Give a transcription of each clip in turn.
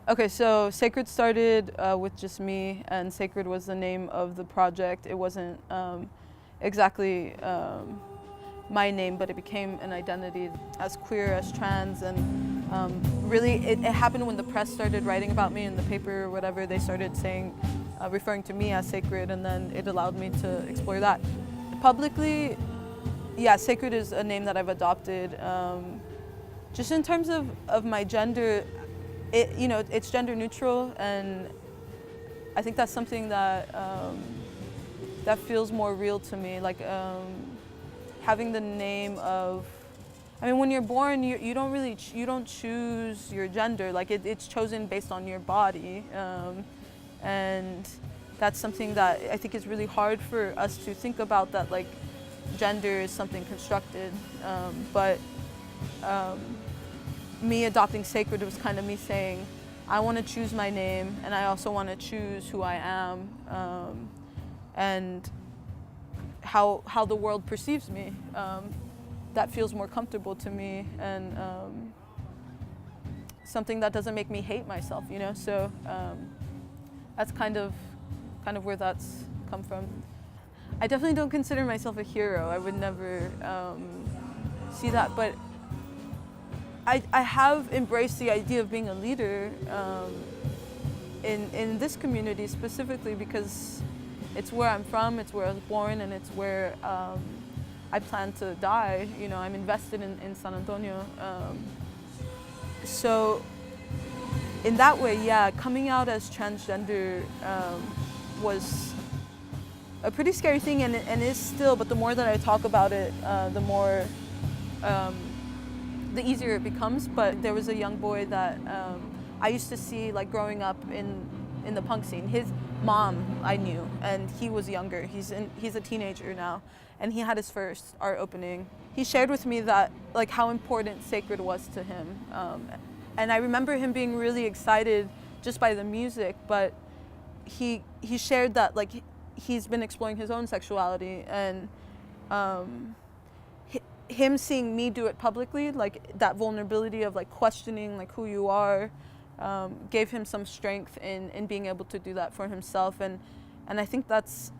Okay, so Saakred started with just me, and Saakred was the name of the project. It wasn't exactly my name, but it became an identity as queer, as trans, and really it happened when the press started writing about me in the paper or whatever. They started saying, referring to me as Saakred, and then it allowed me to explore that. Publicly, yeah, Saakred is a name that I've adopted. Just in terms of my gender, it's gender neutral, and I think that's something that that feels more real to me. Like having the name of, I mean, when you're born, you don't choose your gender. Like it's chosen based on your body, and that's something that I think is really hard for us to think about. That like gender is something constructed, but. Me adopting Saakred was kind of me saying, I want to choose my name, and I also want to choose who I am, and how the world perceives me. That feels more comfortable to me, and something that doesn't make me hate myself, you know. So that's kind of where that's come from. I definitely don't consider myself a hero. I would never see that, but I have embraced the idea of being a leader in this community specifically because it's where I'm from, it's where I was born, and it's where I plan to die. You know, I'm invested in San Antonio. So in that way, yeah, coming out as transgender was a pretty scary thing, and is still, but the more that I talk about it, the more the easier it becomes. But there was a young boy that I used to see like growing up in the punk scene. His mom I knew, and he was younger. He's a teenager now, and he had his first art opening. He shared with me that like how important Saakred was to him, and I remember him being really excited just by the music. But he shared that like he's been exploring his own sexuality, and him seeing me do it publicly, like that vulnerability of like questioning like who you are, gave him some strength in being able to do that for himself. And I think that's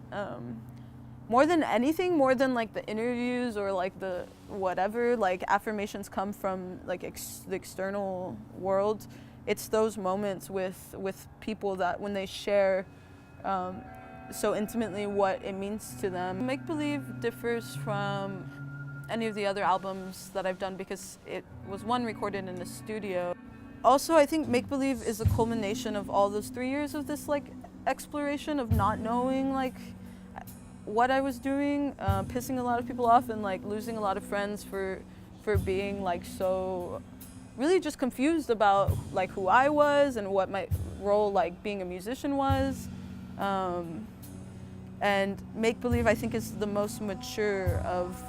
more than anything, more than like the interviews or like the whatever, like affirmations come from like the external world. It's those moments with people that when they share so intimately what it means to them. Make Believe differs from any of the other albums that I've done because it was one recorded in a studio. Also, I think Make Believe is a culmination of all those 3 years of this like exploration of not knowing like what I was doing, pissing a lot of people off, and like losing a lot of friends for being like so really just confused about like who I was and what my role like being a musician was. And Make Believe, I think, is the most mature of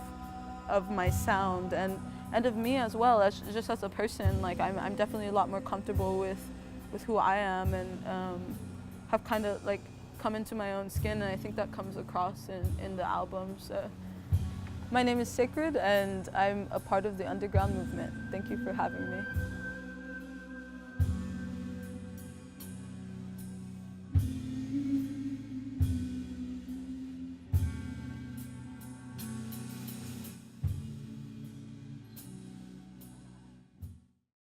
my sound and of me as well, as just as a person. Like I'm definitely a lot more comfortable with who I am, and have kind of like come into my own skin, and I think that comes across in the album. So my name is Saakred, and I'm a part of the underground movement. Thank you for having me.